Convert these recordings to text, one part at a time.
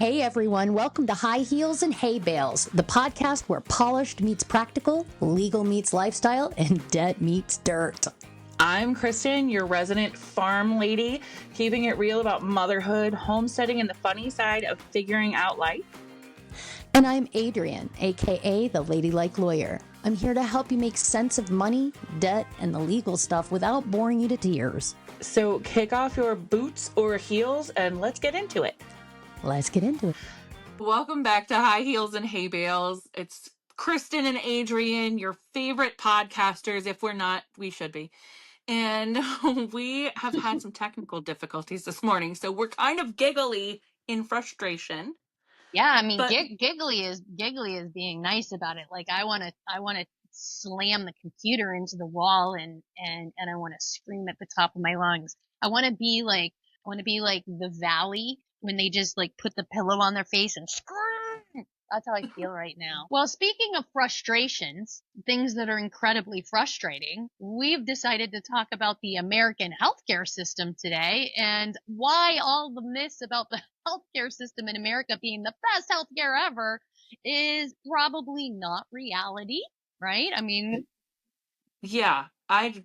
Hey everyone, welcome to High Heels and Hay Bales, the podcast where polished meets practical, legal meets lifestyle, and debt meets dirt. I'm Kristen, your resident farm lady, keeping it real about motherhood, homesteading, and the funny side of figuring out life. And I'm Adrienne, aka the Ladylike Lawyer. I'm here to help you make sense of money, debt, and the legal stuff without boring you to tears. So kick off your boots or heels and let's get into it. Let's get into it. Welcome back to High Heels and Hay Bales. It's Kristen and Adrienne, your favorite podcasters. If we're not, we should be. And we have had some technical difficulties this morning, so we're kind of giggly in frustration. Yeah, I mean, giggly is being nice about it. Like I want to slam the computer into the wall and I want to scream at the top of my lungs. I want to be like the Valley when they just like put the pillow on their face and scream. That's how I feel right now. Well, speaking of frustrations, things that are incredibly frustrating, we've decided to talk about the American healthcare system today and why all the myths about the healthcare system in America being the best healthcare ever is probably not reality, right? I mean, yeah, I'd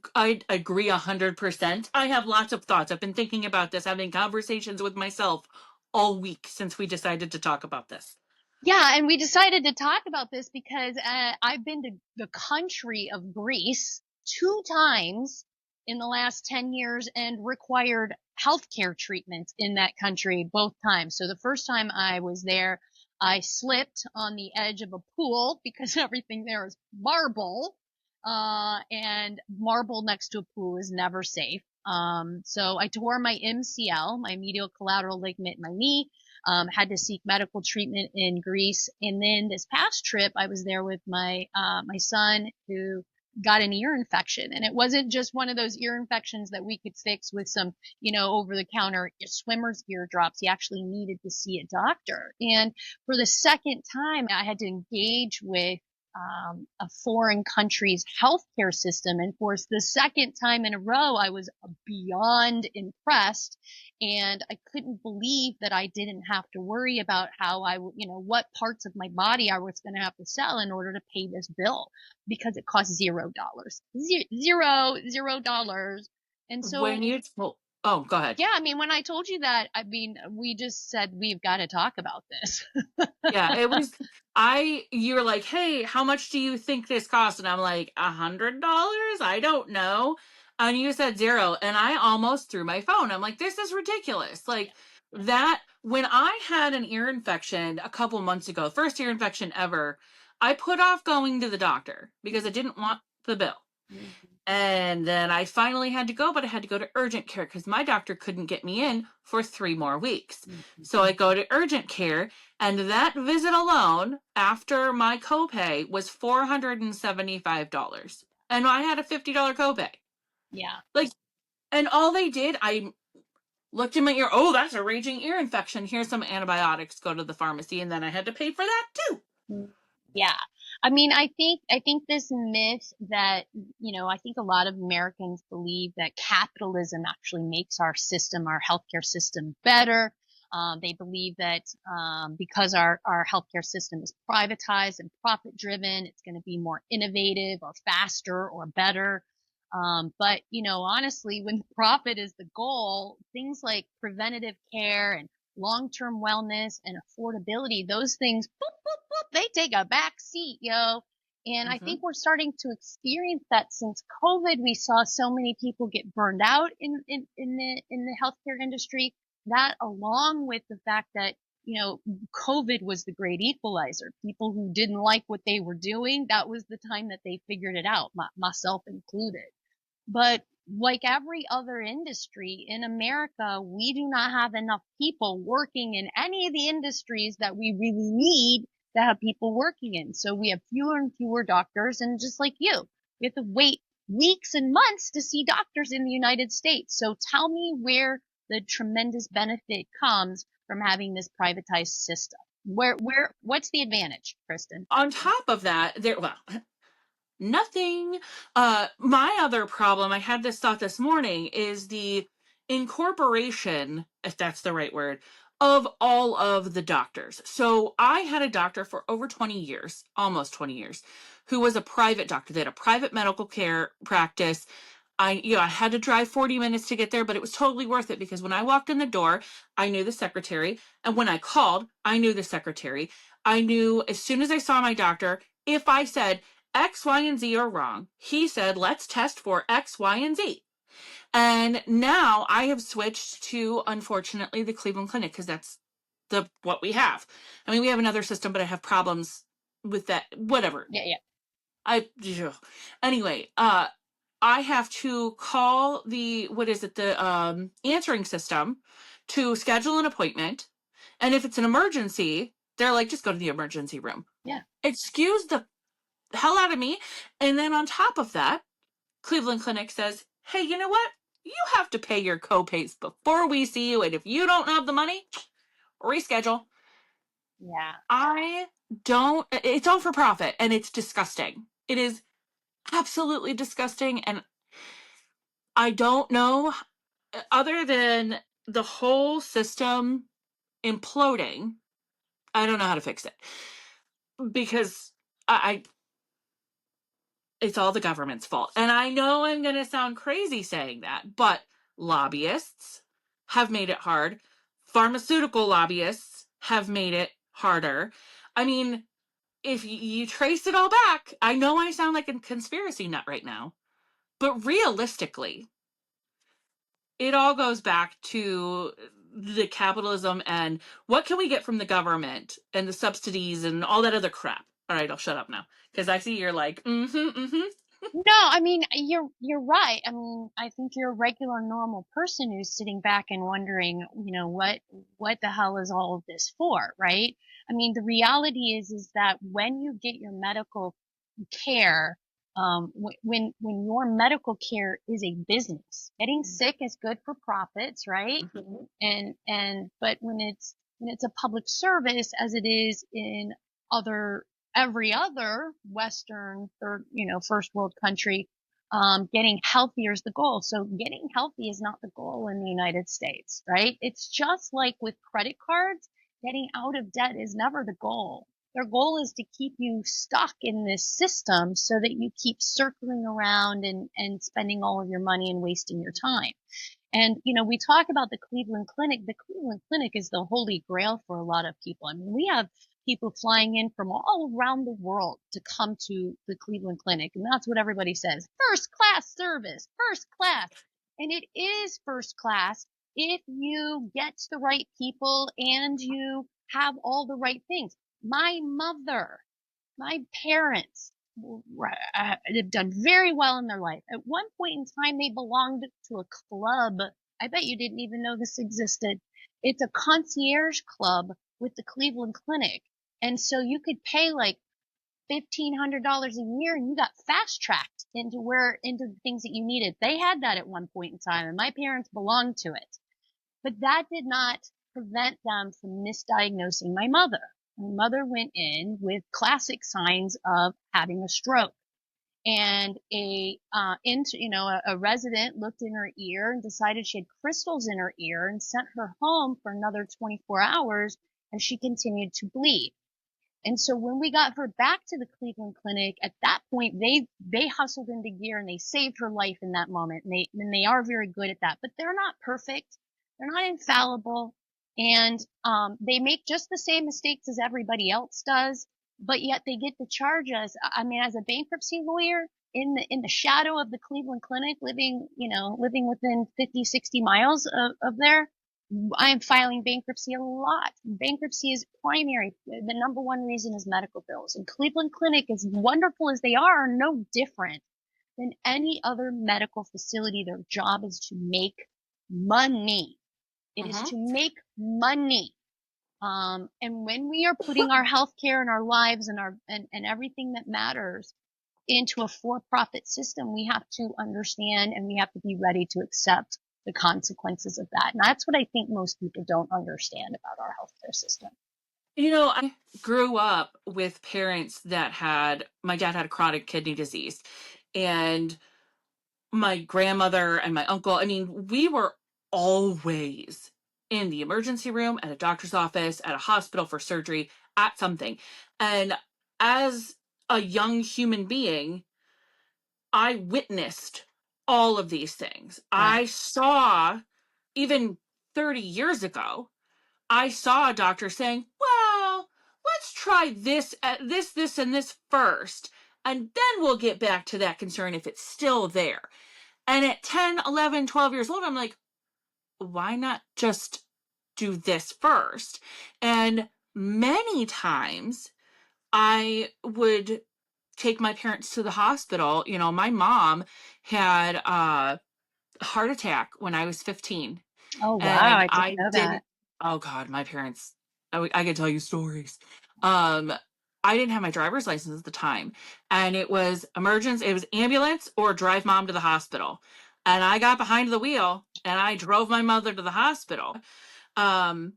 agree 100%. I have lots of thoughts. I've been thinking about this, having conversations with myself all week since we decided to talk about this. Yeah, and we decided to talk about this because I've been to the country of Greece 2 times in the last 10 years and required healthcare treatment in that country both times. So the first time I was there, I slipped on the edge of a pool because everything there is marble, and marble next to a pool is never safe. So I tore my MCL, my medial collateral ligament in my knee. Had to seek medical treatment in Greece. And then this past trip, I was there with my son who got an ear infection. And it wasn't just one of those ear infections that we could fix with some, over the counter swimmer's ear drops. He actually needed to see a doctor. And for the second time, I had to engage with a foreign country's healthcare system. And for the second time in a row, I was beyond impressed. And I couldn't believe that I didn't have to worry about how what parts of my body I was going to have to sell in order to pay this bill, because it cost $0. $0. And so oh, go ahead. Yeah, I mean, when I told you that, I mean, we just said we've got to talk about this. Yeah, it was. You're like, hey, how much do you think this costs? And I'm like, $100? I don't know. And you said 0, and I almost threw my phone. I'm like, this is ridiculous. Like that. When I had an ear infection a couple months ago, first ear infection ever, I put off going to the doctor because I didn't want the bill. Mm-hmm. And then I finally had to go, but I had to go to urgent care because my doctor couldn't get me in for 3 more weeks. Mm-hmm. So I go to urgent care, and that visit alone, after my copay, was $475. And I had a $50 copay. Yeah. Like, and all they did, I looked in my ear, oh, that's a raging ear infection. Here's some antibiotics, go to the pharmacy, and then I had to pay for that too. Yeah. I mean, I think this myth that, I think a lot of Americans believe that capitalism actually makes our healthcare system better. They believe that, because our healthcare system is privatized and profit driven, it's going to be more innovative or faster or better. But, honestly, when profit is the goal, things like preventative care and long-term wellness and affordability, those things, boop, boop, boop, they take a back seat, yo. And I think we're starting to experience that since COVID. We saw so many people get burned out in the healthcare industry. That, along with the fact that, COVID was the great equalizer. People who didn't like what they were doing, that was the time that they figured it out, myself included. But like every other industry in America, we do not have enough people working in any of the industries that we really need to have people working in. So we have fewer and fewer doctors, and just like you, we have to wait weeks and months to see doctors in the United States. So tell me where the tremendous benefit comes from having this privatized system. What's the advantage, Kristen? On top of that, nothing. My other problem, I had this thought this morning, is the incorporation, if that's the right word, of all of the doctors. So I had a doctor for over 20 years, almost 20 years, who was a private doctor. They had a private medical care practice. I had to drive 40 minutes to get there, but it was totally worth it because when I walked in the door, I knew the secretary. And when I called, I knew the secretary. I knew as soon as I saw my doctor, if I said X, Y, and Z are wrong, he said, let's test for X, Y, and Z. And now I have switched to, unfortunately, the Cleveland Clinic because that's what we have. I mean, we have another system, but I have problems with that. Whatever. Yeah. Anyway, I have to call the answering system to schedule an appointment. And if it's an emergency, they're like, just go to the emergency room. Yeah. Excuse the hell out of me. And then on top of that, Cleveland Clinic says, hey, you know what? You have to pay your co-pays before we see you. And if you don't have the money, reschedule. Yeah. It's all for profit and it's disgusting. It is absolutely disgusting. And I don't know, other than the whole system imploding, I don't know how to fix it because it's all the government's fault. And I know I'm going to sound crazy saying that, but lobbyists have made it hard. Pharmaceutical lobbyists have made it harder. I mean, if you trace it all back, I know I sound like a conspiracy nut right now, but realistically, it all goes back to the capitalism and what can we get from the government and the subsidies and all that other crap. All right, I'll shut up now because I see you're like, No, I mean, you're right. I mean, I think you're a regular, normal person who's sitting back and wondering, what the hell is all of this for, right? I mean, the reality is that when you get your medical care, when your medical care is a business, getting sick is good for profits, right? But when it's a public service, as it is in every other Western first world country, getting healthier is the goal. So getting healthy is not the goal in the United States, right? It's just like with credit cards, getting out of debt is never the goal. Their goal is to keep you stuck in this system so that you keep circling around and spending all of your money and wasting your time. And, we talk about the Cleveland Clinic. The Cleveland Clinic is the holy grail for a lot of people. I mean, we have people flying in from all around the world to come to the Cleveland Clinic. And that's what everybody says. First class service, first class. And it is first class if you get to the right people and you have all the right things. My mother, my parents have done very well in their life. At one point in time, they belonged to a club. I bet you didn't even know this existed. It's a concierge club with the Cleveland Clinic. And so you could pay like $1,500 a year and you got fast tracked into the things that you needed. They had that at one point in time and my parents belonged to it. But that did not prevent them from misdiagnosing my mother. My mother went in with classic signs of having a stroke. And a resident looked in her ear and decided she had crystals in her ear and sent her home for another 24 hours and she continued to bleed. And so when we got her back to the Cleveland Clinic, at that point, they hustled into gear and they saved her life in that moment. And they are very good at that, but they're not perfect. They're not infallible. And, they make just the same mistakes as everybody else does, but yet they get to charge us. I mean, as a bankruptcy lawyer in the shadow of the Cleveland Clinic, living within 50, 60 miles of there, I am filing bankruptcy a lot. Bankruptcy is primary. The number one reason is medical bills. And Cleveland Clinic, as wonderful as they are no different than any other medical facility. Their job is to make money. It is to make money. And when we are putting our healthcare and our lives and and everything that matters into a for-profit system, we have to understand and we have to be ready to accept the consequences of that. And that's what I think most people don't understand about our healthcare system. I grew up with parents my dad had chronic kidney disease and my grandmother and my uncle. I mean, we were always in the emergency room, at a doctor's office, at a hospital for surgery, at something. And as a young human being, I witnessed all of these things. Right. I saw, even 30 years ago, I saw a doctor saying, well, let's try this, and this first, and then we'll get back to that concern if it's still there. And at 10, 11, 12 years old, I'm like, why not just do this first? And many times I would take my parents to the hospital. You know, my mom had a heart attack when I was 15, Oh, wow. and I didn't I know that. didn't, oh God, my parents, I could tell you stories. Um, I didn't have my driver's license at the time, and it was emergency, it was ambulance or drive mom to the hospital. And I got behind the wheel and I drove my mother to the hospital. Um,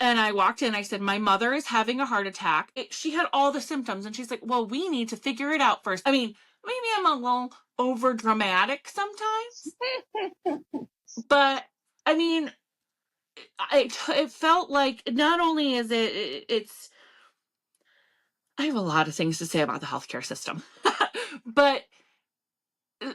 and I walked in, I said, my mother is having a heart attack. She had all the symptoms. And she's like, well, we need to figure it out first. I mean, maybe I'm a little over dramatic sometimes, but I mean, it felt like not only is it's, I have a lot of things to say about the healthcare system, but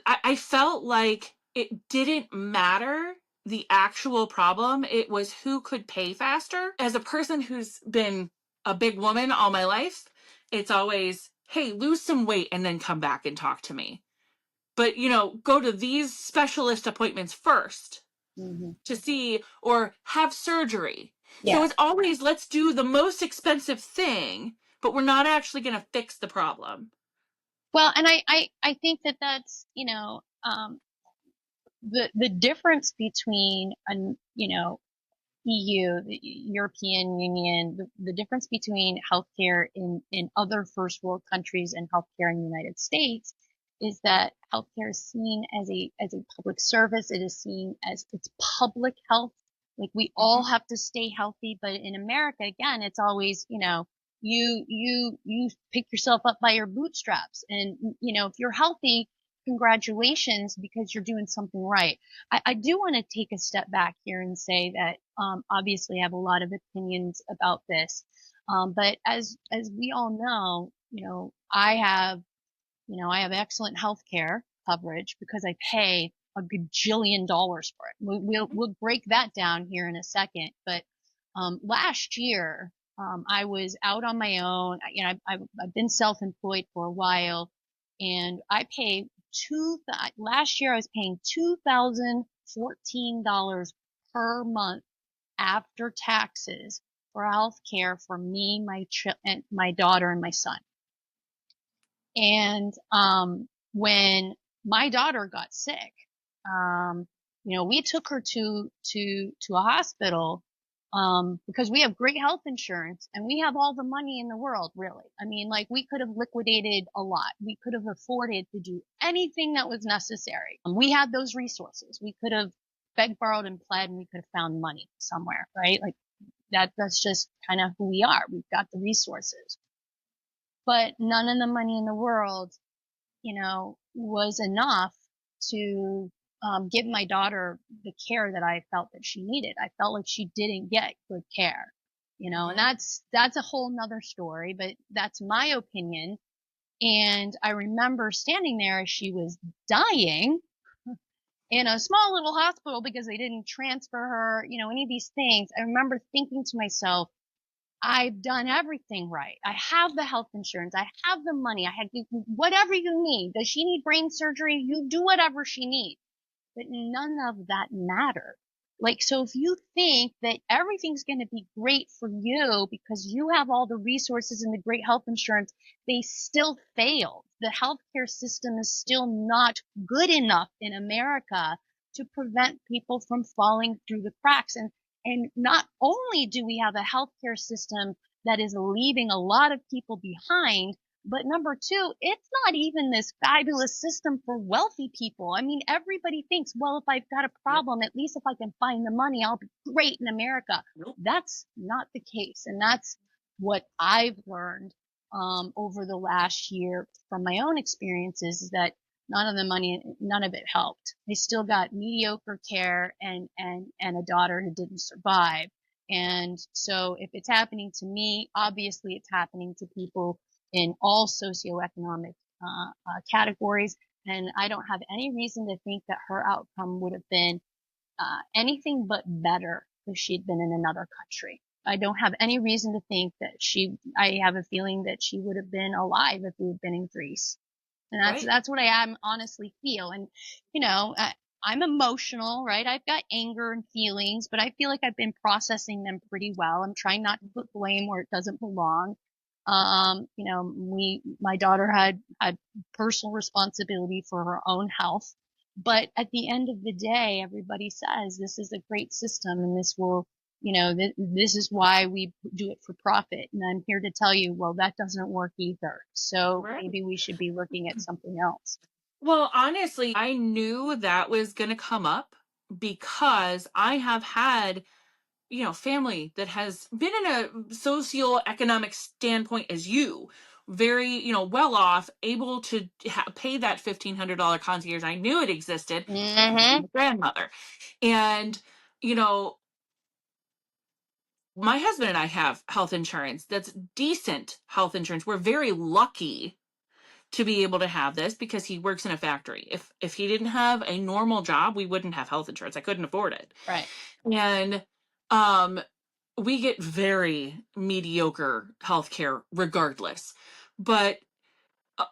I felt like it didn't matter the actual problem. It was who could pay faster. As a person who's been a big woman all my life, it's always, hey, lose some weight and then come back and talk to me. But, you know, go to these specialist appointments first Mm-hmm. to see, or have surgery. So Yeah. it's always, let's do the most expensive thing, but we're not actually going to fix the problem. Well, and I think that that's, the difference between, EU, the European Union, the difference between healthcare in other first world countries and healthcare in the United States is that healthcare is seen as a public service. It is seen as it's public health. Like we all have to stay healthy, but in America, again, it's always, you pick yourself up by your bootstraps. And, if you're healthy, congratulations, because you're doing something right. I do want to take a step back here and say that obviously I have a lot of opinions about this, but as we all know, I have excellent health care coverage because I pay a gajillion dollars for it. We'll break that down here in a second. But last year, I was out on my own. I've been self-employed for a while, and I pay last year I was paying $2,014 per month after taxes for health care for me, and my daughter and my son. And when my daughter got sick, we took her to a hospital because we have great health insurance and we have all the money in the world, really. I mean, like we could have liquidated a lot. We could have afforded to do anything that was necessary. We had those resources. We could have begged, borrowed, and pled, and we could have found money somewhere, right? Like that's just kind of who we are. We've got the resources. But none of the money in the world, was enough to give my daughter the care that I felt that she needed. I felt like she didn't get good care, and that's a whole nother story, but that's my opinion. And I remember standing there as she was dying in a small little hospital because they didn't transfer her, any of these things. I remember thinking to myself, I've done everything right. I have the health insurance. I have the money. I had whatever you need. Does she need brain surgery? You do whatever she needs. But none of that mattered. Like, so if you think that everything's going to be great for you because you have all the resources and the great health insurance, they still failed. The healthcare system is still not good enough in America to prevent people from falling through the cracks. And not only do we have a healthcare system that is leaving a lot of people behind, but number two, it's not even this fabulous system for wealthy people. I mean, everybody thinks, well, if I've got a problem, at least if I can find the money, I'll be great in America. Nope. That's not the case. And that's what I've learned over the last year from my own experiences, is that none of it helped. They still got mediocre care and a daughter who didn't survive. And so if it's happening to me, obviously it's happening to people in all socioeconomic categories. And I don't have any reason to think that her outcome would have been anything but better if she'd been in another country. I don't have any reason to think that I have a feeling that she would have been alive if we had been in Greece. And that's what I honestly feel. And, you know, I'm emotional, right? I've got anger and feelings, but I feel like I've been processing them pretty well. I'm trying not to put blame where it doesn't belong. You know, my daughter had personal responsibility for her own health. But at the end of the day, everybody says this is a great system and this will, you know, this is why we do it for profit. And I'm here to tell you, well, that doesn't work either. So maybe we should be looking at something else. Well, honestly, I knew that was going to come up because I have had, you know, family that has been in a socioeconomic standpoint as you, very, you know, well off, able to pay that $1,500 concierge. I knew it existed. Mm-hmm. My grandmother. And, you know, my husband and I have health insurance that's decent health insurance. We're very lucky to be able to have this because he works in a factory. If he didn't have a normal job, we wouldn't have health insurance. I couldn't afford it. Right. And we get very mediocre healthcare regardless. But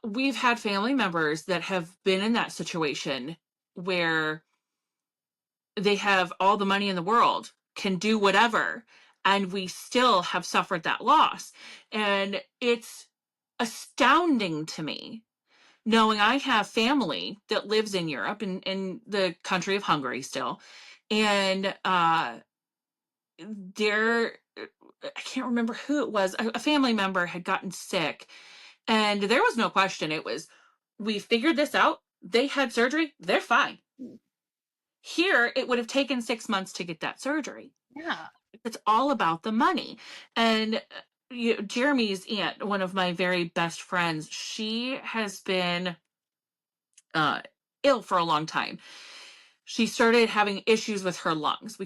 we've had family members that have been in that situation where they have all the money in the world, can do whatever, and we still have suffered that loss. And it's astounding to me knowing I have family that lives in Europe, in the country of Hungary still, and they're, I can't remember who it was, a family member had gotten sick, and there was no question. It was, we figured this out. They had surgery. They're fine. Here, it would have taken 6 months to get that surgery. Yeah. It's all about the money. And Jeremy's aunt, one of my very best friends, she has been ill for a long time. She started having issues with her lungs. They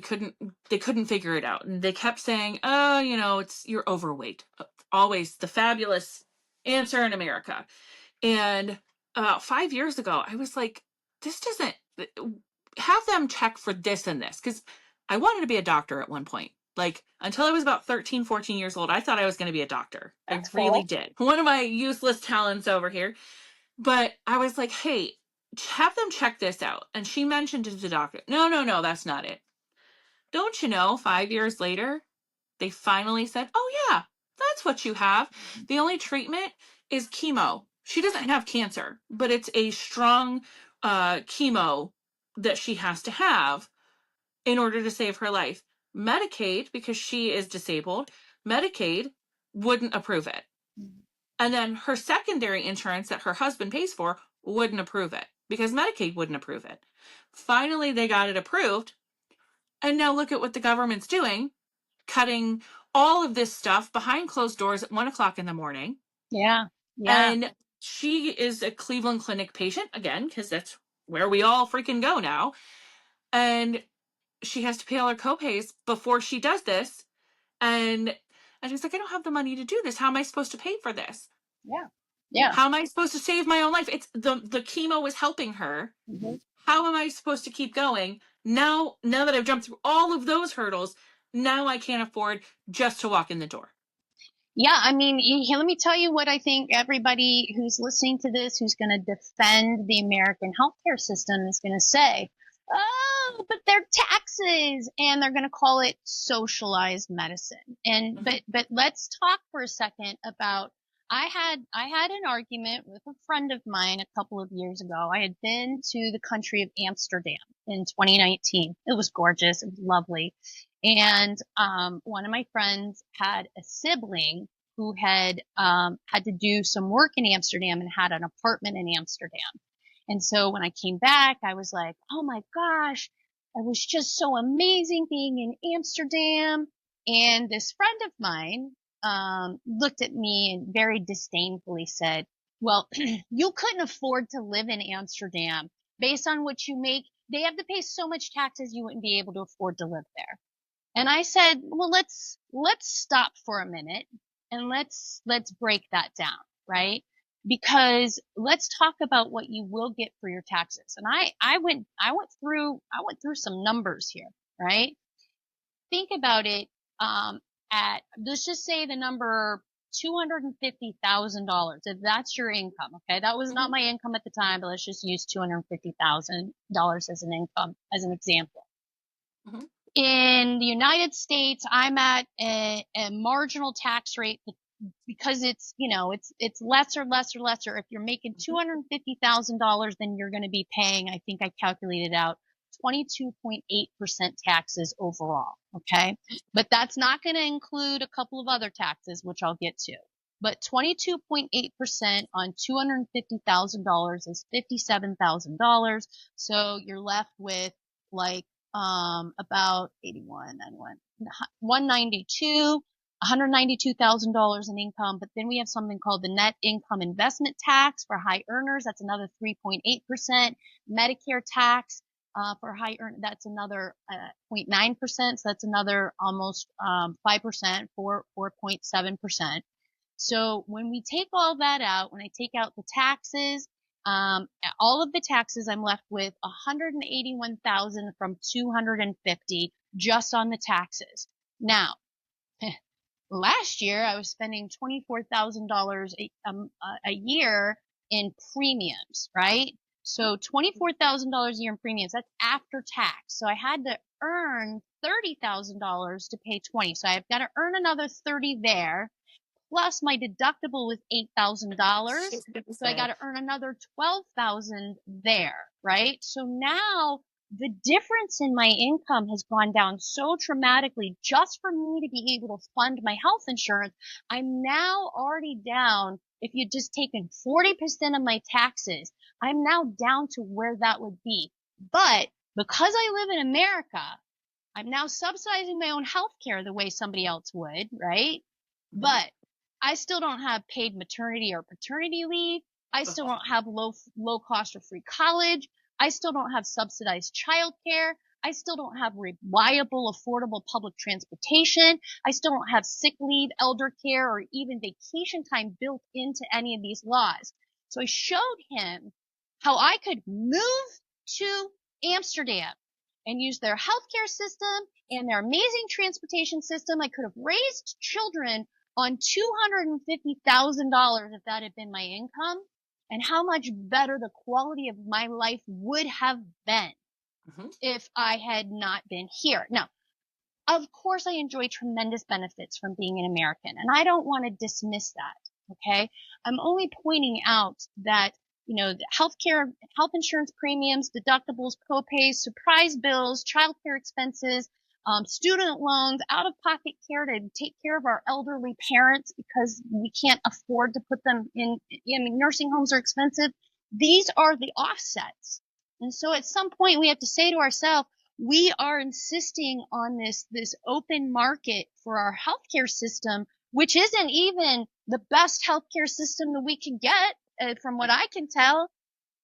couldn't figure it out. And they kept saying, oh, you know, you're overweight. Always the fabulous answer in America. And about 5 years ago, I was like, this doesn't, have them check for this and this. Because I wanted to be a doctor at one point. Like, until I was about 13, 14 years old, I thought I was going to be a doctor. That's I really cool. did. One of my useless talents over here. But I was like, hey, have them check this out. And she mentioned to the doctor, no, that's not it. Don't you know, 5 years later, they finally said, oh, yeah, that's what you have. The only treatment is chemo. She doesn't have cancer, but it's a strong chemo that she has to have in order to save her life. Medicaid, because she is disabled, Medicaid wouldn't approve it. And then her secondary insurance that her husband pays for wouldn't approve it because Medicaid wouldn't approve it. Finally, they got it approved. And now look at what the government's doing, cutting all of this stuff behind closed doors at 1:00 in the morning. Yeah. Yeah. And she is a Cleveland Clinic patient, again, because that's where we all freaking go now. And she has to pay all her copays before she does this. And she's like, I don't have the money to do this. How am I supposed to pay for this? Yeah. Yeah. How am I supposed to save my own life? It's the chemo is helping her. Mm-hmm. How am I supposed to keep going? Now that I've jumped through all of those hurdles, now I can't afford just to walk in the door. Yeah, I mean, let me tell you what I think everybody who's listening to this, who's going to defend the American healthcare system, is going to say. Oh, but they're taxes, and they're going to call it socialized medicine. And but let's talk for a second about. I had an argument with a friend of mine a couple of years ago. I had been to the country of Amsterdam in 2019. It was gorgeous. It was lovely. And one of my friends had a sibling who had to do some work in Amsterdam and had an apartment in Amsterdam. And so when I came back, I was like, oh my gosh, it was just so amazing being in Amsterdam. And this friend of mine looked at me and very disdainfully said, Well, you couldn't afford to live in Amsterdam based on what you make. They have to pay so much taxes you wouldn't be able to afford to live there. And I said, well, let's stop for a minute and let's break that down, right? Because let's talk about what you will get for your taxes. And I went through some numbers here, right? Think about it. At, let's just say the number $250,000, if that's your income. Okay. That was not my income at the time, but let's just use $250,000 as an income, as an example. Mm-hmm. In the United States, I'm at a marginal tax rate because it's, you know, it's lesser. If you're making $250,000, then you're going to be paying, I think I calculated out, 22.8% taxes overall. Okay. But that's not going to include a couple of other taxes, which I'll get to. But 22.8% on $250,000 is $57,000. So you're left with like, about 81, 91, 192, $192,000 in income. But then we have something called the net income investment tax for high earners. That's another 3.8%. Medicare tax, for high earn, that's another 0.9%. So that's another almost 5%, 4.7%. So when we take all that out, when I take out the taxes, all of the taxes, I'm left with 181,000 from 250 just on the taxes. Now, last year I was spending $24,000 a year in premiums, right? So $24,000 a year in premiums, that's after tax. So I had to earn $30,000 to pay 20. So I've got to earn another 30 there. Plus my deductible was $8,000. So I got to earn another 12,000 there, right? So now the difference in my income has gone down so dramatically just for me to be able to fund my health insurance. I'm now already down. If you'd just taken 40% of my taxes, I'm now down to where that would be. But because I live in America, I'm now subsidizing my own health care the way somebody else would, right? But I still don't have paid maternity or paternity leave. I still don't have low cost or free college. I still don't have subsidized childcare. I still don't have reliable, affordable public transportation. I still don't have sick leave, elder care, or even vacation time built into any of these laws. So I showed him how I could move to Amsterdam and use their healthcare system and their amazing transportation system. I could have raised children on $250,000 if that had been my income, and how much better the quality of my life would have been if I had not been here. Now, of course, I enjoy tremendous benefits from being an American, and I don't want to dismiss that. Okay. I'm only pointing out that, you know, the healthcare, health insurance premiums, deductibles, co-pays, surprise bills, childcare expenses, student loans, out-of-pocket care to take care of our elderly parents because we can't afford to put them in. I mean, nursing homes are expensive. These are the offsets. And so at some point we have to say to ourselves, we are insisting on this open market for our healthcare system, which isn't even the best healthcare system that we can get, from what I can tell,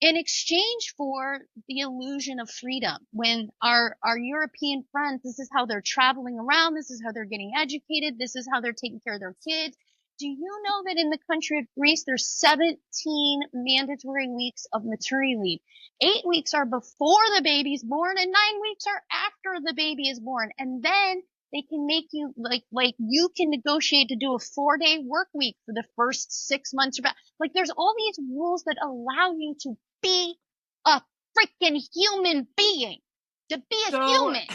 in exchange for the illusion of freedom. When our European friends, this is how they're traveling around, this is how they're getting educated, this is how they're taking care of their kids. Do you know that in the country of Greece, there's 17 mandatory weeks of maternity leave? 8 weeks are before the baby's born and 9 weeks are after the baby is born. And then they can make you like you can negotiate to do a 4-day work week for the first 6 months. Like there's all these rules that allow you to be a freaking human being, to be a human.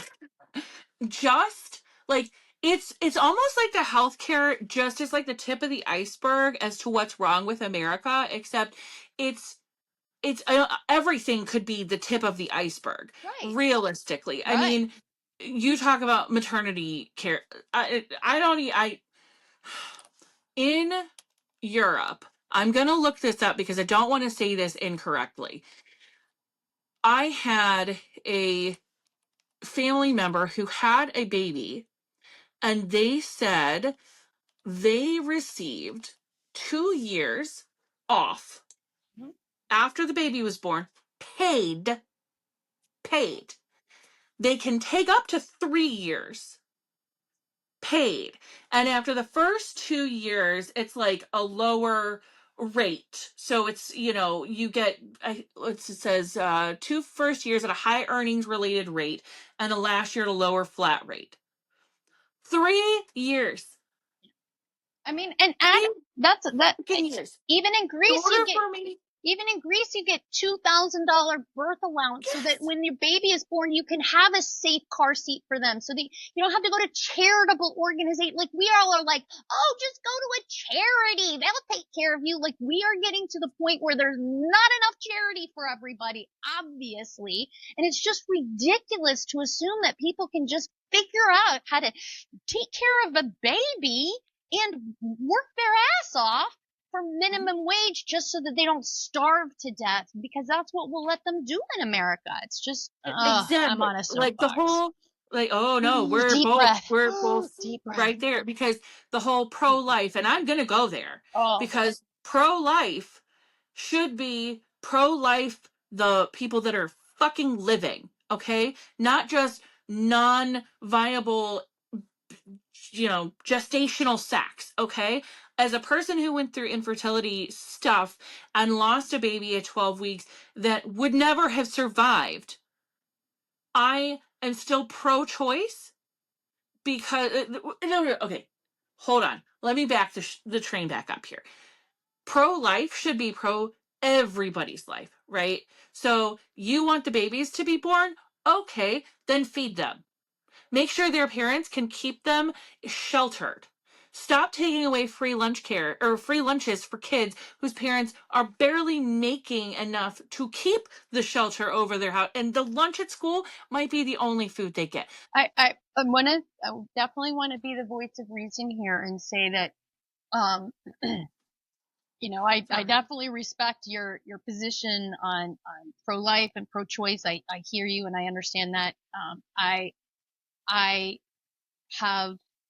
Just like it's almost like the healthcare just is like the tip of the iceberg as to what's wrong with America, except it's everything could be the tip of the iceberg, Right. realistically. Right. I mean, you talk about maternity care. In Europe, I'm going to look this up because I don't want to say this incorrectly. I had a family member who had a baby, and they said they received 2 years off after the baby was born, paid. They can take up to 3 years paid. And after the first 2 years, it's like a lower rate. So it's, you get, it says 2 first years at a high earnings related rate and the last year at a lower flat rate. 3 years. I mean, and that's Years. even in Greece you get $2,000 birth allowance, Yes. so that when your baby is born, you can have a safe car seat for them, so that you don't have to go to charitable organization. Like, we all are like, oh, just go to a charity, they'll take care of you. Like, we are getting to the point where there's not enough charity for everybody, obviously, and it's just ridiculous to assume that people can just figure out how to take care of a baby and work their ass off for minimum wage just so that they don't starve to death, because that's what we'll let them do in America. It's just, Exactly. I'm on a soapbox. Like the whole, oh no, we're Deep both breath. Deep breath. right there, because the whole pro-life, and I'm gonna go there, because pro-life should be pro-life the people that are fucking living, okay? Not just non-viable, gestational sacs, okay? As a person who went through infertility stuff and lost a baby at 12 weeks that would never have survived, I am still pro-choice because no, okay, hold on. Let me back the train back up here. Pro-life should be pro everybody's life, right? So you want the babies to be born? Okay, then feed them. Make sure their parents can keep them sheltered. Stop taking away free lunch care or free lunches for kids whose parents are barely making enough to keep the shelter over their house. And the lunch at school might be the only food they get. I definitely want to be the voice of reason here and say that, I definitely respect your position on pro-life and pro-choice. I hear you and I understand that.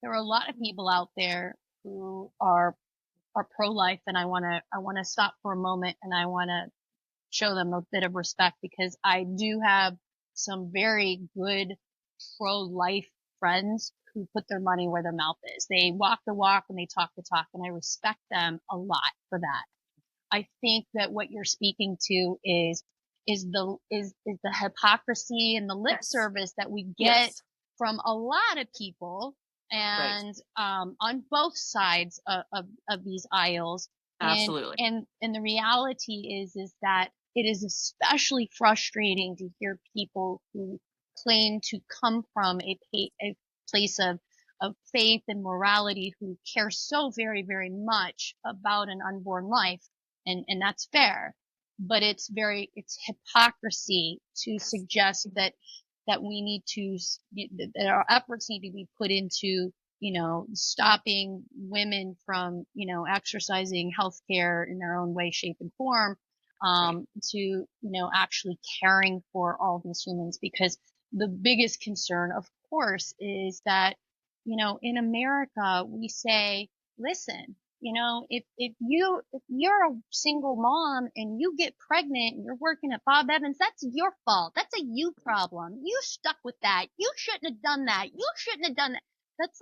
There are a lot of people out there who are pro-life, and I want to stop for a moment and I want to show them a bit of respect, because I do have some very good pro-life friends who put their money where their mouth is. They walk the walk and they talk the talk, and I respect them a lot for that. I think that what you're speaking to is the hypocrisy and the lip service that we get from a lot of people, and on both sides of these aisles. Absolutely. And the reality is that it is especially frustrating to hear people who claim to come from a place of faith and morality, who care so very, very much about an unborn life. And that's fair, but it's hypocrisy to suggest that we need to, that our efforts need to be put into, stopping women from, exercising healthcare in their own way, shape, and form, to, actually caring for all these humans. Because the biggest concern, of course, is that, in America, we say, listen, if you're a single mom and you get pregnant and you're working at Bob Evans, that's your fault. That's a you problem. You stuck with that. You shouldn't have done that. You shouldn't have done that. That's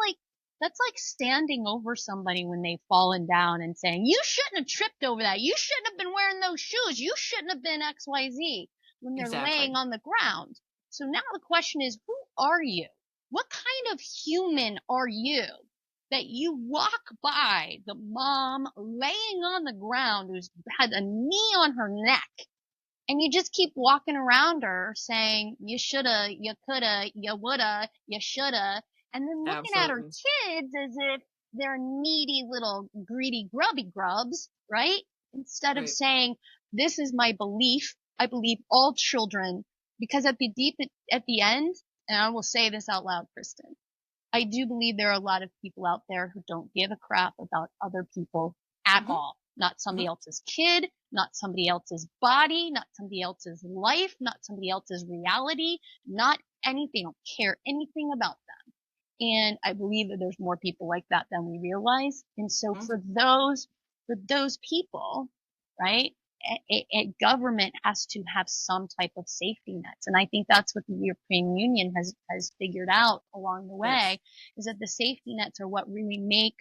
like standing over somebody when they've fallen down and saying, you shouldn't have tripped over that. You shouldn't have been wearing those shoes. You shouldn't have been XYZ, when they're laying on the ground. So now the question is, who are you? What kind of human are you that you walk by the mom laying on the ground who's had a knee on her neck, and you just keep walking around her saying, you shoulda, you coulda, you woulda, you shoulda, and then looking at her kids as if they're needy little greedy grubby grubs, right? Instead of saying, this is my belief. I believe all children, because at the end, and I will say this out loud, Kristen, I do believe there are a lot of people out there who don't give a crap about other people at all. Not somebody else's kid, not somebody else's body, not somebody else's life, not somebody else's reality, not anything. Don't care anything about them. And I believe that there's more people like that than we realize. And so for those people, right? A government has to have some type of safety nets. And I think that's what the European Union has figured out along the Yes. way, is that the safety nets are what really make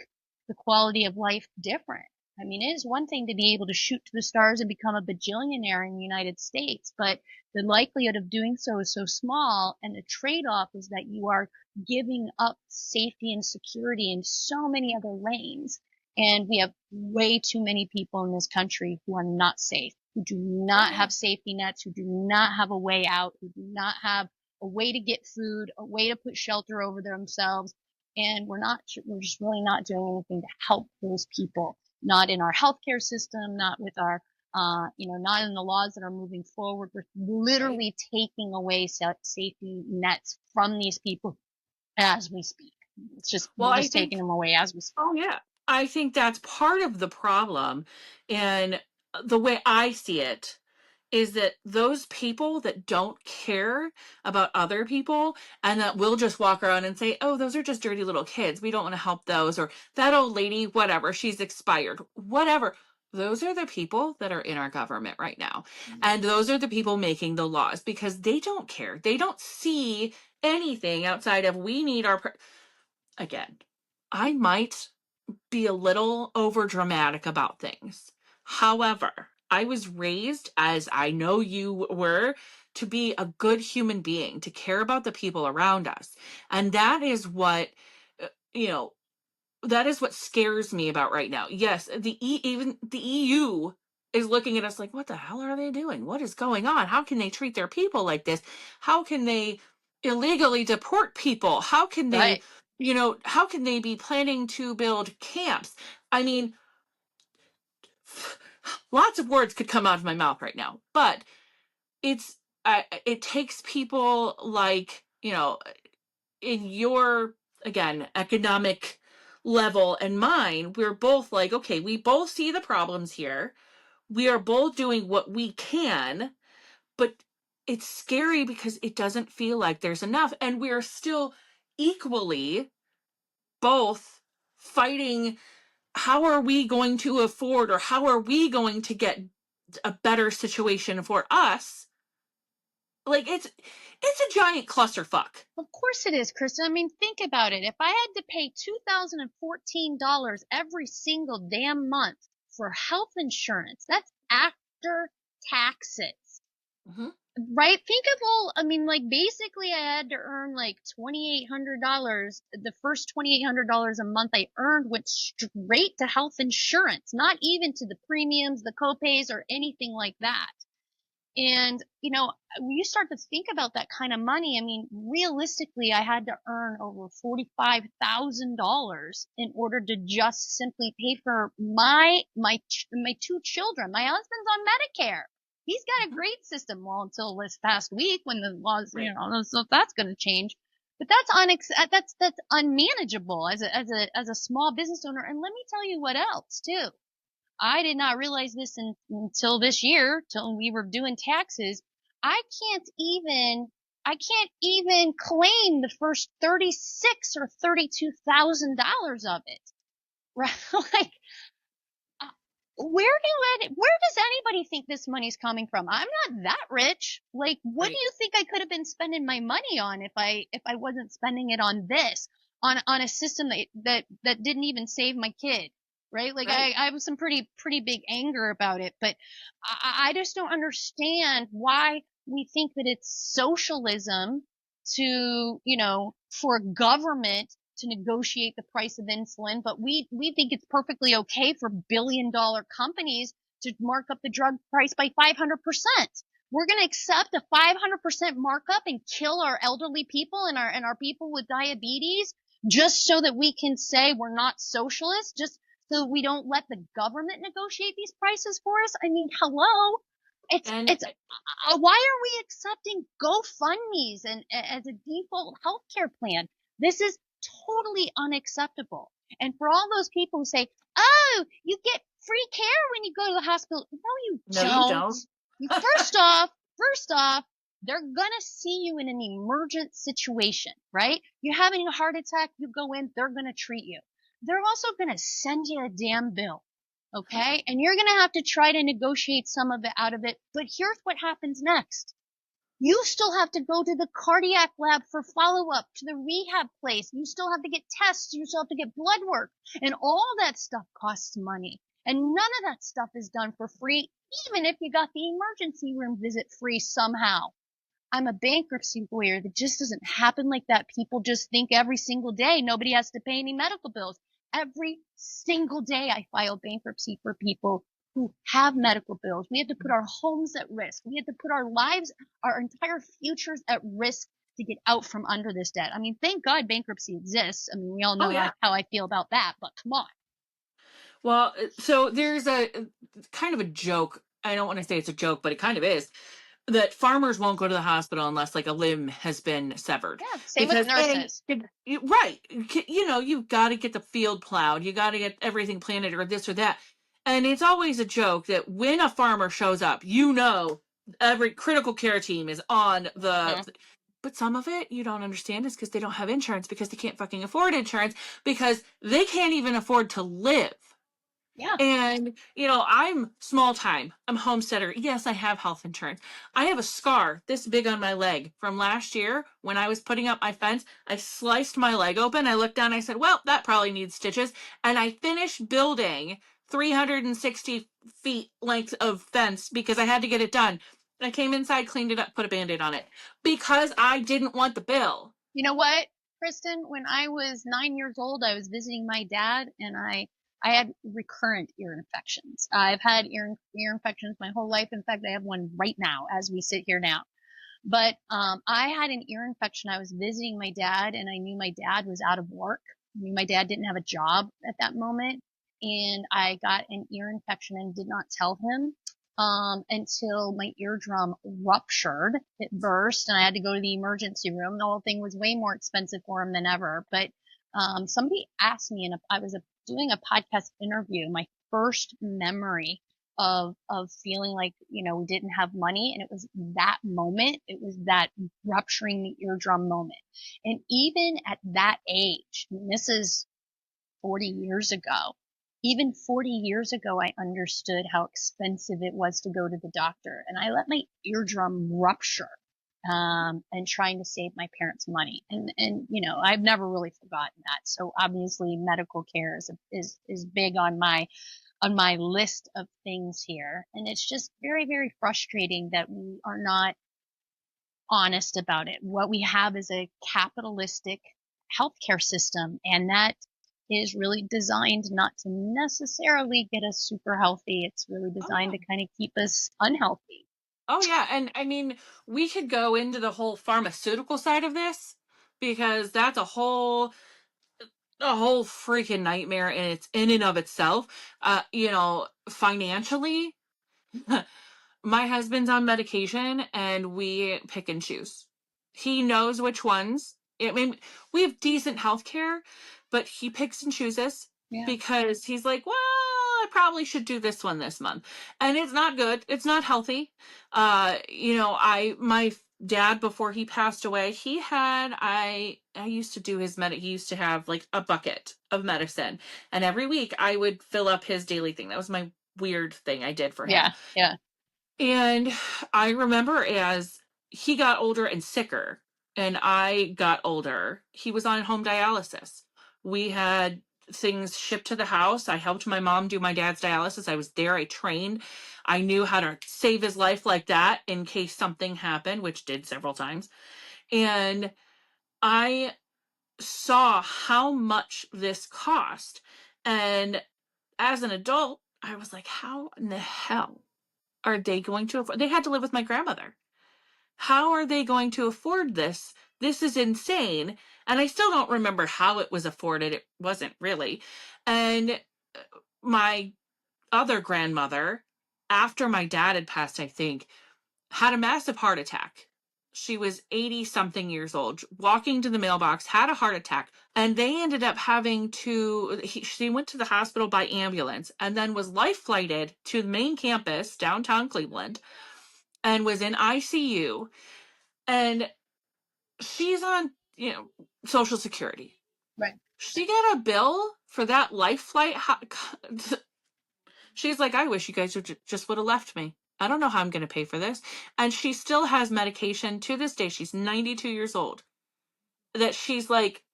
the quality of life different. I mean, it is one thing to be able to shoot to the stars and become a bajillionaire in the United States, but the likelihood of doing so is so small, and the trade-off is that you are giving up safety and security in so many other lanes. And we have way too many people in this country who are not safe, who do not have safety nets, who do not have a way out, who do not have a way to get food, a way to put shelter over themselves. And we're just really not doing anything to help those people, not in our healthcare system, not with our, not in the laws that are moving forward. We're literally taking away safety nets from these people as we speak. Well, We're I just think, taking them away as we speak. oh yeah, I think that's part of the problem. And the way I see it is that those people that don't care about other people and that will just walk around and say, oh, those are just dirty little kids, we don't want to help those, or that old lady, whatever, she's expired, whatever. Those are the people that are in our government right now. And those are the people making the laws, because they don't care. They don't see anything outside of, we need our again, I might be a little over dramatic about things. However, I was raised, as I know you were, to be a good human being, to care about the people around us. And that is what, you know, that is what scares me about right now. Yes, even the EU is looking at us like, what the hell are they doing? What is going on? How can they treat their people like this? How can they illegally deport people? How can they, Right. how can they be planning to build camps? I mean, lots of words could come out of my mouth right now, but it's, it takes people like, in your, again, economic level and mine, we're both like, okay, we both see the problems here. We are both doing what we can, but it's scary because it doesn't feel like there's enough. And we're still equally both fighting. How are we going to afford, or how are we going to get a better situation for us? Like, it's a giant clusterfuck. Of course it is, Kristen. I mean, think about it. If I had to pay $2,014 every single damn month for health insurance, that's after taxes, Mm-hmm. right? Think of all, I mean, like, basically I had to earn like $2,800. The first $2,800 a month I earned went straight to health insurance, not even to the premiums, the copays, or anything like that. And, when you start to think about that kind of money, I mean, realistically, I had to earn over $45,000 in order to just simply pay for my two children. My husband's on Medicare. He's got a great system. Well, until this past week when the laws, Right. so that's going to change. But that's unmanageable as a small business owner. And let me tell you what else too. I did not realize this until this year, till we were doing taxes. I can't even claim the first $36,000 or $32,000 of it. Right? Like, where does anybody think this money's coming from? I'm not that rich. Like, what Right. do you think I could have been spending my money on if I wasn't spending it on this, on a system that didn't even save my kid? Right? Like, Right. I have some pretty big anger about it, but I just don't understand why we think that it's socialism to, for government to negotiate the price of insulin, but we think it's perfectly okay for billion-dollar companies to mark up the drug price by 500%. We're going to accept a 500% markup and kill our elderly people and our people with diabetes just so that we can say we're not socialists, just so we don't let the government negotiate these prices for us. I mean, hello. And Why are we accepting GoFundMe's and as a default healthcare plan? This is totally unacceptable. And for all those people who say, oh, you get free care when you go to the hospital. No, you no, don't. you don't. First off, they're gonna see you in an emergent situation, right? You're having a heart attack, you go in, they're gonna treat you. They're also gonna send you a damn bill. Okay. And you're going to have to try to negotiate some of it out of it. But here's what happens next. You still have to go to the cardiac lab for follow-up, to the rehab place. You still have to get tests. You still have to get blood work. And all that stuff costs money. And none of that stuff is done for free, even if you got the emergency room visit free somehow. I'm a bankruptcy lawyer. That just doesn't happen like that. People just think every single day nobody has to pay any medical bills. Every single day I file bankruptcy for people who have medical bills. We had to put our homes at risk. We had to put our lives, our entire futures at risk to get out from under this debt. I mean, thank God bankruptcy exists. I mean, we all know how I feel about that, but come on. Well, so there's a kind of a joke. I don't want to say it's a joke, but it kind of is, that farmers won't go to the hospital unless like a limb has been severed. Yeah, same with nurses. Right. You've got to get the field plowed. You got to get everything planted or this or that. And it's always a joke that when a farmer shows up, every critical care team is on the... But some of it you don't understand is because they don't have insurance, because they can't fucking afford insurance, because they can't even afford to live. Yeah. And, I'm small time. I'm Homesteader. Yes, I have health insurance. I have a scar this big on my leg from last year when I was putting up my fence. I sliced my leg open. I looked down. I said, well, that probably needs stitches. And I finished building 360 feet length of fence because I had to get it done. I came inside, cleaned it up, put a Band-Aid on it because I didn't want the bill. You know what, Kristen? When I was 9 years old, I was visiting my dad, and I had recurrent ear infections. I've had ear infections my whole life. In fact, I have one right now as we sit here now. But I had an ear infection. I was visiting my dad, and I knew my dad was out of work. I knew my dad didn't have a job at that moment. And I got an ear infection and did not tell him until my eardrum ruptured. It burst, and I had to go to the emergency room. The whole thing was way more expensive for him than ever. But somebody asked me, and I was doing a podcast interview, my first memory of feeling like, we didn't have money. And it was that moment. It was that rupturing the eardrum moment. And even at that age, and this is 40 years ago, even 40 years ago, I understood how expensive it was to go to the doctor. And I let my eardrum rupture, and trying to save my parents money. And I've never really forgotten that. So obviously medical care is big on my list of things here. And it's just very, very frustrating that we are not honest about it. What we have is a capitalistic healthcare system, and that is really designed not to necessarily get us super healthy. It's really designed to kind of keep us unhealthy. Oh yeah. And I mean, we could go into the whole pharmaceutical side of this, because that's a whole freaking nightmare, and it's in and of itself. Financially, my husband's on medication and we pick and choose. He knows which ones. I mean, we have decent health care, but he picks and chooses because he's like, well, I probably should do this one this month. And it's not good. It's not healthy. My dad, before he passed away, I used to do he used to have like a bucket of medicine. And every week I would fill up his daily thing. That was my weird thing I did for him. Yeah. And I remember as he got older and sicker and I got older, he was on home dialysis. We had things shipped to the house. I helped my mom do my dad's dialysis. I was there. I trained. I knew how to save his life like that in case something happened, which did several times. And I saw how much this cost. And as an adult, I was like, how in the hell are they going to afford? They had to live with my grandmother. How are they going to afford this? This is insane. And I still don't remember how it was afforded. It wasn't really. And my other grandmother, after my dad had passed, I think, had a massive heart attack. She was 80 something years old, walking to the mailbox, had a heart attack, and they ended up having she went to the hospital by ambulance and then was life flighted to the main campus, downtown Cleveland, and was in ICU. And she's on, Social Security. Right. She got a bill for that life flight. She's like, I wish you guys just would have left me. I don't know how I'm going to pay for this. And she still has medication to this day. She's 92 years old. That she's like,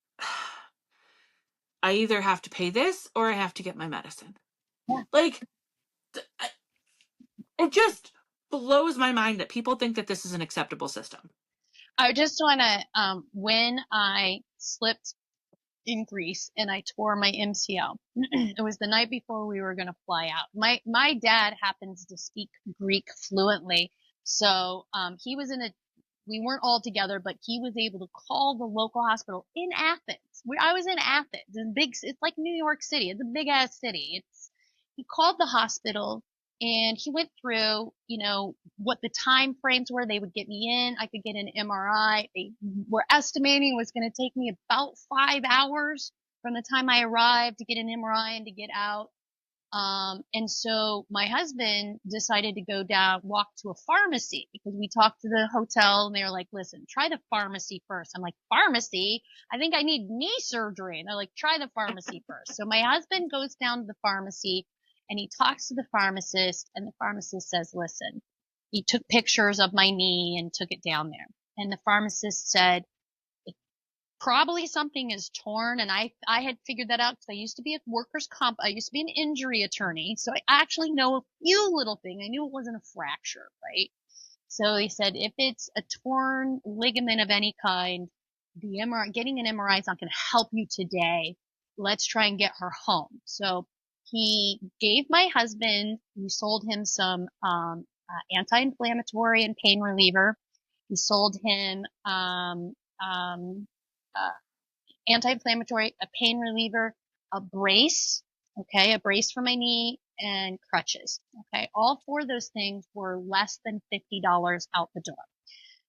I either have to pay this or I have to get my medicine. Yeah. Like, it just blows my mind that people think that this is an acceptable system. I just want to, when I slipped in Greece and I tore my MCL, it was the night before we were going to fly out. My dad happens to speak Greek fluently. So, he was we weren't all together, but he was able to call the local hospital in Athens. I was in Athens, it's like New York City. It's a big ass city. He called the hospital and he went through, what the time frames were. They would get me in. I could get an MRI. They were estimating it was going to take me about 5 hours from the time I arrived to get an MRI and to get out. And so my husband decided to go walk to a pharmacy because we talked to the hotel and they were like, listen, try the pharmacy first. I'm like, pharmacy? I think I need knee surgery. And they're like, try the pharmacy first. So my husband goes down to the pharmacy and he talks to the pharmacist and the pharmacist says, listen, he took pictures of my knee and took it down there. And the pharmacist said, probably something is torn. And I had figured that out because I used to be a workers' comp. I used to be an injury attorney. So I actually know a few little things. I knew it wasn't a fracture, right? So he said, if it's a torn ligament of any kind, getting an MRI is not going to help you today. Let's try and get her home. So he gave my husband, we sold him some, anti-inflammatory and pain reliever. He sold him, anti-inflammatory, a pain reliever, a brace for my knee, and crutches. Okay. All 4 of those things were less than $50 out the door.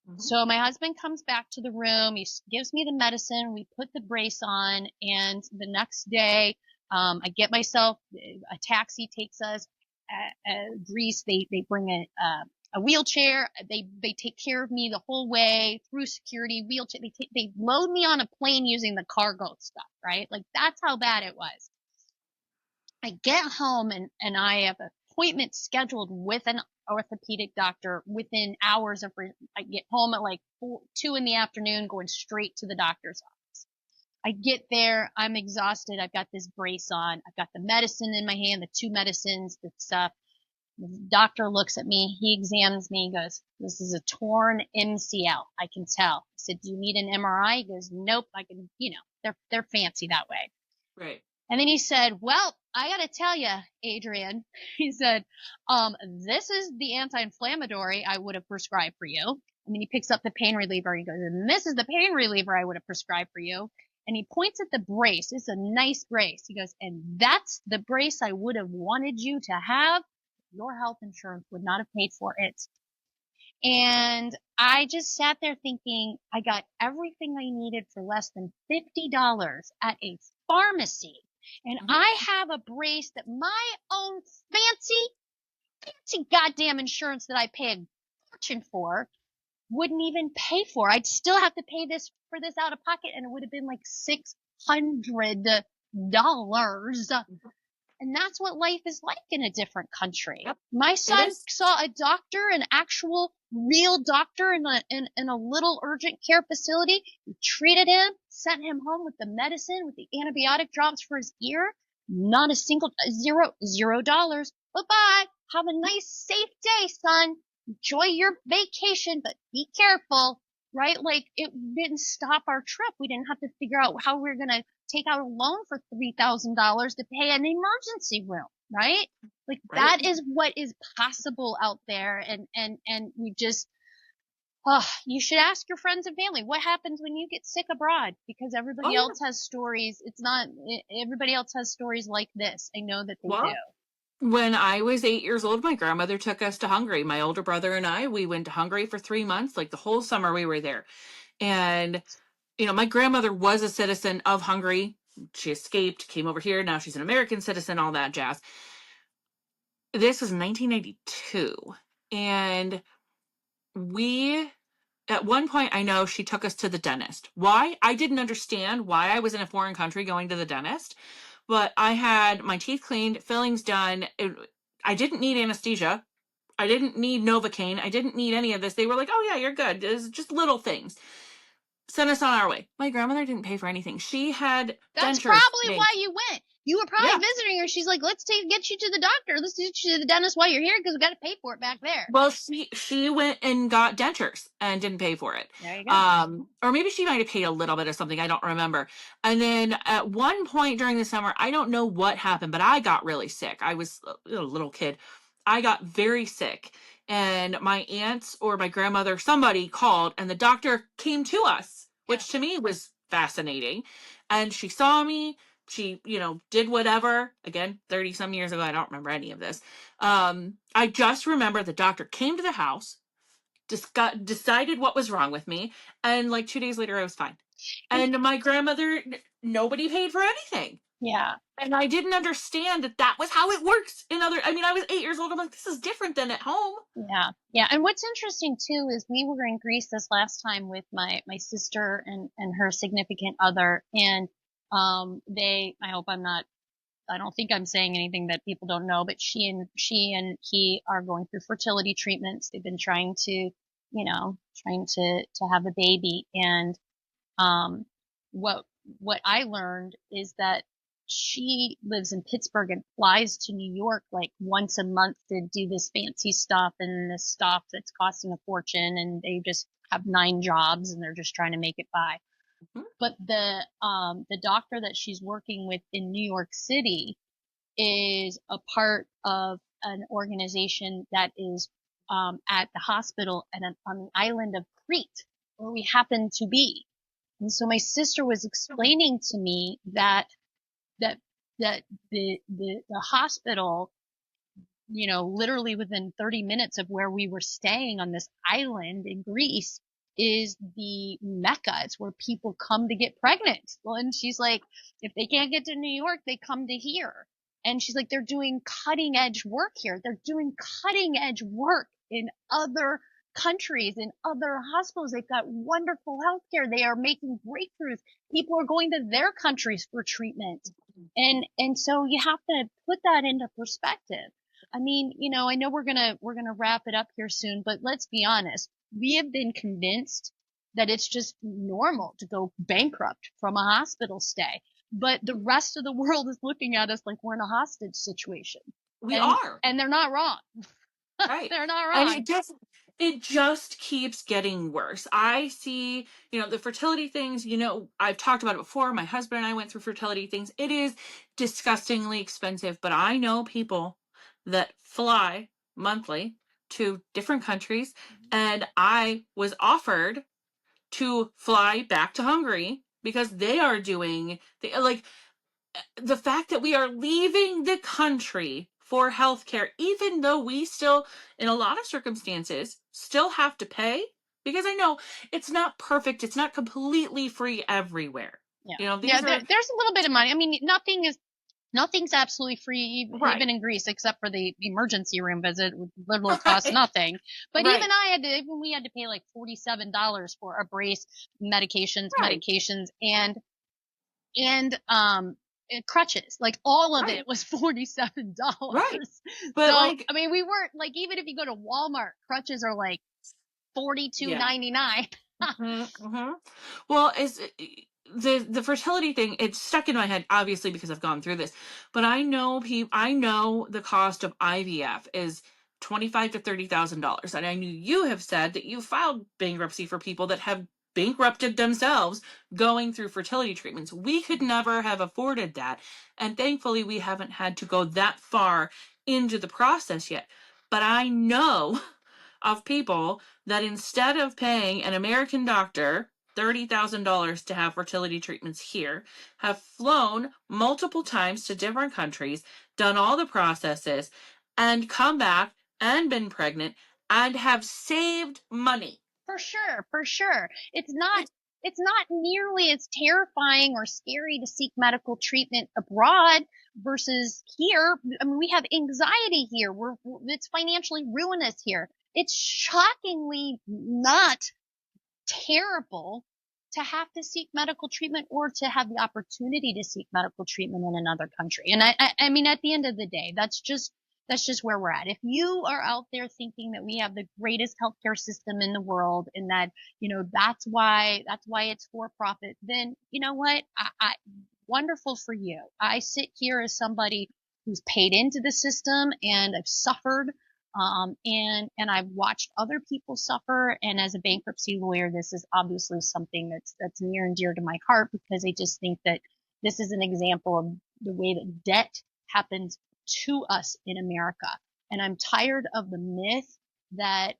Mm-hmm. So my husband comes back to the room. He gives me the medicine. We put the brace on. And the next day, I get myself, a taxi takes us, Greece. They bring a wheelchair. They take care of me the whole way through security. Wheelchair. They load me on a plane using the cargo stuff, right? Like that's how bad it was. I get home and I have an appointment scheduled with an orthopedic doctor within hours of. I get home at like 2 in the afternoon, going straight to the doctor's office. I get there. I'm exhausted. I've got this brace on. I've got the medicine in my hand, the 2 medicines, the stuff. The doctor looks at me, he examines me, he goes, this is a torn MCL. I can tell. I said, do you need an MRI? He goes, nope, I can, they're fancy that way. Right. And then he said, well, I got to tell you, Adrienne, he said, this is the anti-inflammatory I would have prescribed for you. And then he picks up the pain reliever. He goes, and this is the pain reliever I would have prescribed for you. And he points at the brace. It's a nice brace. He goes, and that's the brace I would have wanted you to have. Your health insurance would not have paid for it. And I just sat there thinking, I got everything I needed for less than $50 at a pharmacy. And I have a brace that my own fancy goddamn insurance that I pay a fortune for wouldn't even pay for. I'd still have to pay for this out of pocket, and it would have been like $600. And that's what life is like in a different country. Yep. My son saw a doctor, an actual real doctor in a little urgent care facility. We treated him, sent him home with the medicine, with the antibiotic drops for his ear. Not a single $0. Bye-bye. Have a nice, safe day, son. Enjoy your vacation, but be careful, right? Like it didn't stop our trip. We didn't have to figure out how we were going to take out a loan for $3,000 to pay an emergency room, right? Like that is what is possible out there. And we just, you should ask your friends and family, what happens when you get sick abroad? Because everybody else has stories. Everybody else has stories like this. I know that they do. When I was 8 years old, my grandmother took us to Hungary. My older brother and I, we went to Hungary for 3 months, like the whole summer we were there. And my grandmother was a citizen of Hungary. She escaped, came over here. Now she's an American citizen, all that jazz. This was 1992. And at one point, I know she took us to the dentist. Why? I didn't understand why I was in a foreign country going to the dentist. But I had my teeth cleaned, fillings done. I didn't need anesthesia. I didn't need Novocaine. I didn't need any of this. They were like, oh yeah, you're good. It's just little things. Sent us on our way. My grandmother didn't pay for anything. She had That's dentures probably made. why you went. You were probably Yeah. visiting her. She's like, let's get you to the doctor. Let's get you to the dentist while you're here because we got to pay for it back there. Well, she went and got dentures and didn't pay for it. There you go. Or maybe she might have paid a little bit or something. I don't remember. And then at one point during the summer, I don't know what happened, but I got really sick. I was a little kid. I got very sick, and my aunts or my grandmother, somebody called, and the doctor came to us, which to me was fascinating. And she saw me. She, did whatever. Again, 30 some years ago, I don't remember any of this. I just remember the doctor came to the house, decided what was wrong with me, and like 2 days later, I was fine. And my grandmother, nobody paid for anything. Yeah. And I didn't understand that was how it works in other. I mean, I was 8 years old. I'm like, this is different than at home. Yeah. Yeah. And what's interesting too is we were in Greece this last time with my sister and her significant other, and I don't think I'm saying anything that people don't know, but she and he are going through fertility treatments. They've been trying to have a baby. And, what I learned is that she lives in Pittsburgh and flies to New York like once a month to do this fancy stuff and this stuff that's costing a fortune. And they just have 9 jobs and they're just trying to make it by. But the doctor that she's working with in New York City is a part of an organization that is at the hospital on the island of Crete, where we happen to be. And so my sister was explaining to me that the hospital, literally within 30 minutes of where we were staying on this island in Greece, is the Mecca. It's where people come to get pregnant. Well, and she's like, if they can't get to New York, they come to here. And she's like, they're doing cutting edge work here. They're doing cutting edge work in other countries, in other hospitals. They've got wonderful healthcare. They are making breakthroughs. People are going to their countries for treatment. And so you have to put that into perspective. I mean, I know we're gonna wrap it up here soon, but let's be honest. We have been convinced that it's just normal to go bankrupt from a hospital stay. But the rest of the world is looking at us like we're in a hostage situation. We are. And they're not wrong. Right. They're not wrong. And it just keeps getting worse. I see, the fertility things, I've talked about it before. My husband and I went through fertility things. It is disgustingly expensive, but I know people that fly monthly to different countries, and I was offered to fly back to Hungary because they are doing the fact that we are leaving the country for healthcare, even though we still, in a lot of circumstances, still have to pay, because I know it's not perfect. It's not completely free everywhere. Yeah. There's a little bit of money. I mean, nothing's absolutely free, even in Greece, except for the emergency room visit, which literally costs nothing. But even we had to pay like $47 for a brace, medications, and crutches. Like all of it was $47. Right. But so, I mean, we weren't like, even if you go to Walmart, crutches are like $42.99. Well, the fertility thing, it's stuck in my head, obviously, because I've gone through this, but I know the cost of IVF is $25,000 to $30,000. And I knew you have said that you filed bankruptcy for people that have bankrupted themselves going through fertility treatments. We could never have afforded that. And thankfully, we haven't had to go that far into the process yet. But I know of people that instead of paying an American doctor $30,000 to have fertility treatments here, have flown multiple times to different countries, done all the processes, and come back and been pregnant and have saved money. For sure. It's not nearly as terrifying or scary to seek medical treatment abroad versus here. I mean, we have anxiety here. It's financially ruinous here. It's shockingly not terrible to have to seek medical treatment or to have the opportunity to seek medical treatment in another country. And I mean, at the end of the day, that's just That's just where we're at. If you are out there thinking that we have the greatest healthcare system in the world and that, that's why it's for profit, then you know what? Wonderful for you. I sit here as somebody who's paid into the system and I've suffered, and I've watched other people suffer. And as a bankruptcy lawyer, this is obviously something that's near and dear to my heart, because I just think that this is an example of the way that debt happens to us in America. And I'm tired of the myth that,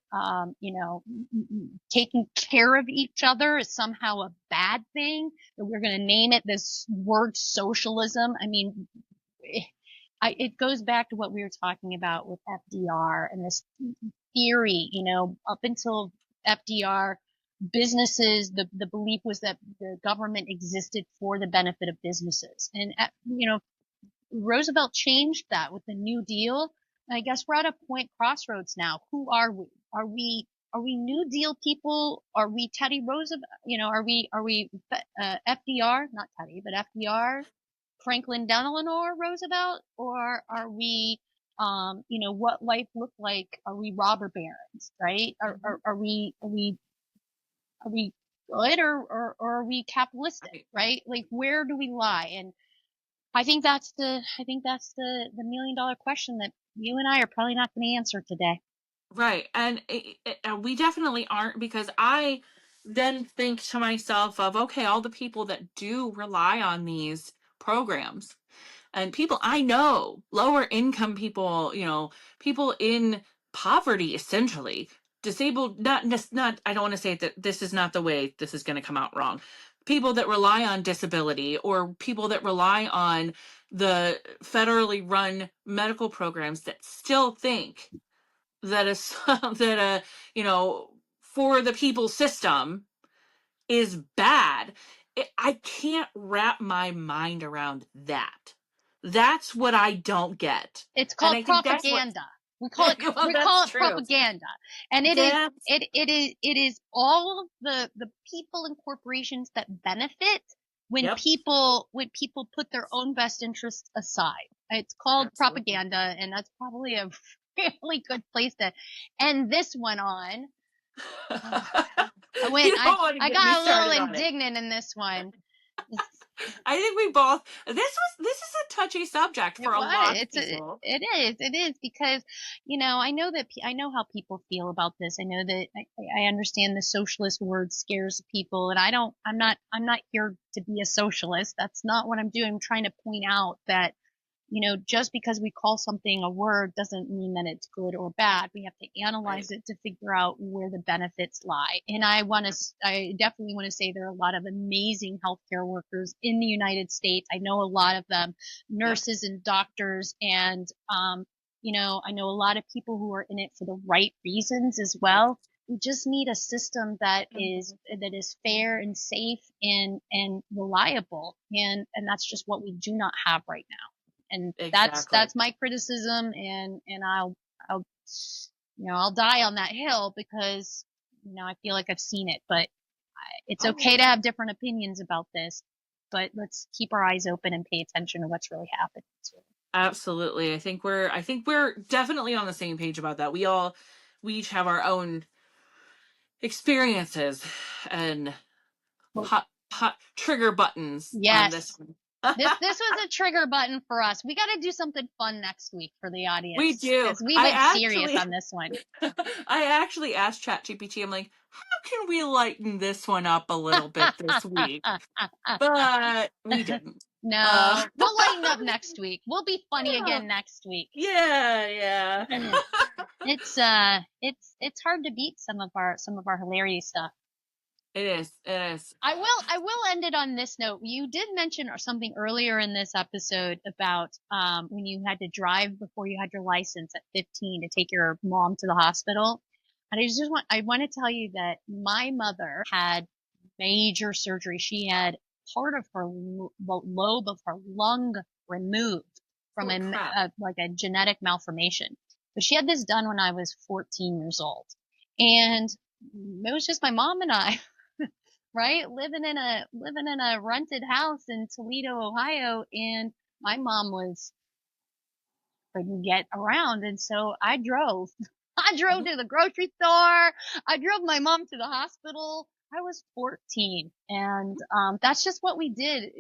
taking care of each other is somehow a bad thing, that we're going to name it this word socialism. I mean, it goes back to what we were talking about with FDR and this theory, up until FDR, businesses, the belief was that the government existed for the benefit of businesses. And, Roosevelt changed that with the New Deal. I guess we're at a crossroads now. Who are we? Are we New Deal people? Are we Teddy Roosevelt? Are we FDR, not Teddy, but FDR, Franklin Delano Roosevelt? Or are we, what life looked like? Are we robber barons, right? Are we good, or are we capitalistic, right? Like, where do we lie? And I think that's the $1 million question that you and I are probably not going to answer today. Right. And we definitely aren't, because I then think to myself of, okay, all the people that do rely on these programs, and people I know, lower income people, people in poverty, essentially, disabled, not, I don't want to say that this is not the way this is going to come out wrong. People that rely on disability, or people that rely on the federally run medical programs, that still think that that for the people system is bad. I can't wrap my mind around that. That's what I don't get. It's And called I think that's what, propaganda. We call it well, that's true. propaganda, and it Yes. is all of the people and corporations that benefit when Yep. people put their own best interests aside. It's called Absolutely. propaganda, and that's probably a really good place to end this one on. I got a little indignant in this one. I think we both. This is a touchy subject for a lot of people. It is, because I know how people feel about this. I know that I understand the socialist word scares people, and I'm not here to be a socialist. That's not what I'm doing. I'm trying to point out that just because we call something a word doesn't mean that it's good or bad. We have to analyze it to figure out where the benefits lie. And I definitely want to say there are a lot of amazing healthcare workers in the United States. I know a lot of them, nurses and doctors, and, I know a lot of people who are in it for the right reasons as well. We just need a system that is fair and safe and reliable. And that's just what we do not have right now. And that's my criticism, and I'll die on that hill, because I feel like I've seen it. But it's okay to have different opinions about this, but let's keep our eyes open and pay attention to what's really happening. Absolutely. I think we're definitely on the same page about that. We each have our own experiences and hot trigger buttons. Yes. On this one. This was a trigger button for us. We got to do something fun next week for the audience. We do. Because we went serious on this one. I actually asked ChatGPT, I'm like, how can we lighten this one up a little bit this week? But we didn't. No, we'll lighten up next week. We'll be funny again next week. Yeah. It's hard to beat some of our hilarious stuff. It is. I will end it on this note. You did mention something earlier in this episode about when you had to drive before you had your license at 15 to take your mom to the hospital. And I want to tell you that my mother had major surgery. She had part of her lobe of her lung removed from a genetic malformation. But she had this done when I was 14 years old. And it was just my mom and I. Right? Living in a rented house in Toledo, Ohio. And my mom was couldn't get around. And so I drove. I drove to the grocery store. I drove my mom to the hospital. I was 14, and that's just what we did.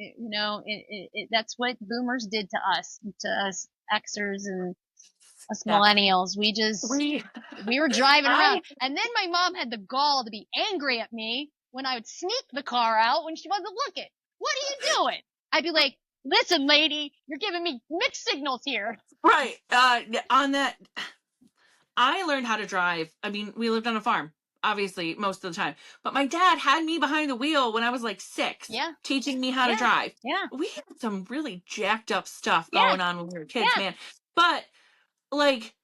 That's what boomers did to us Xers and us millennials. We were driving around, and then my mom had the gall to be angry at me when I would sneak the car out when she wasn't looking. What are you doing? I'd be like, listen, lady, you're giving me mixed signals here. Right. On that, I learned how to drive. I mean, we lived on a farm, obviously, most of the time. But my dad had me behind the wheel when I was like 6, teaching me how to drive. Yeah. We had some really jacked up stuff going on when we were kids, man. But, like,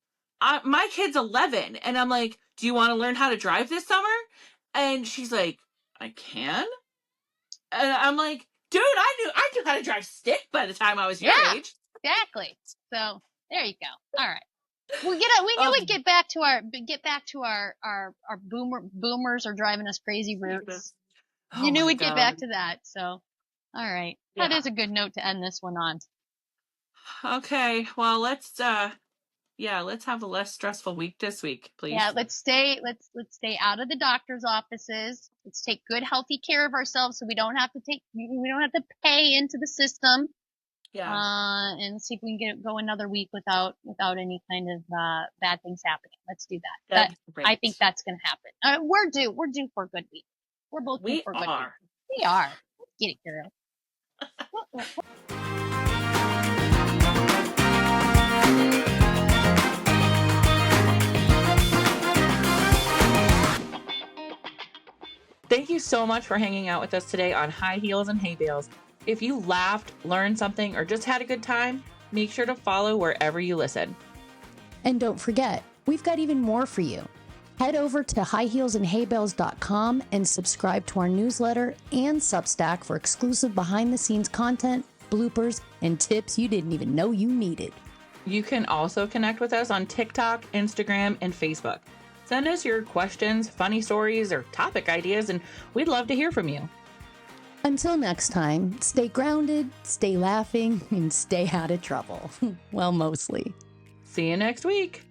my kid's 11, and I'm like, do you want to learn how to drive this summer? And she's like, I can? And I'm like, dude, I knew how to drive stick by the time I was your age. Exactly. So there you go. All right. We knew we'd get back to our boomers are driving us crazy roots. You knew we'd get back to that. So, all right. Yeah. That is a good note to end this one on. Okay. Well, let's have a less stressful week this week, please. Yeah, let's stay out of the doctor's offices. Let's take good, healthy care of ourselves so we don't have to pay into the system. Yeah. And see if we can go another week without any kind of bad things happening. Let's do that. I think that's going to happen. We're due for a good week. We're both due for a good week. We are. Let's get it, girl. Thank you so much for hanging out with us today on High Heels and Hay Bales. If you laughed, learned something, or just had a good time, make sure to follow wherever you listen. And don't forget, we've got even more for you. Head over to highheelsandhaybales.com and subscribe to our newsletter and Substack for exclusive behind-the-scenes content, bloopers, and tips you didn't even know you needed. You can also connect with us on TikTok, Instagram, and Facebook. Send us your questions, funny stories, or topic ideas, and we'd love to hear from you. Until next time, stay grounded, stay laughing, and stay out of trouble. Well, mostly. See you next week.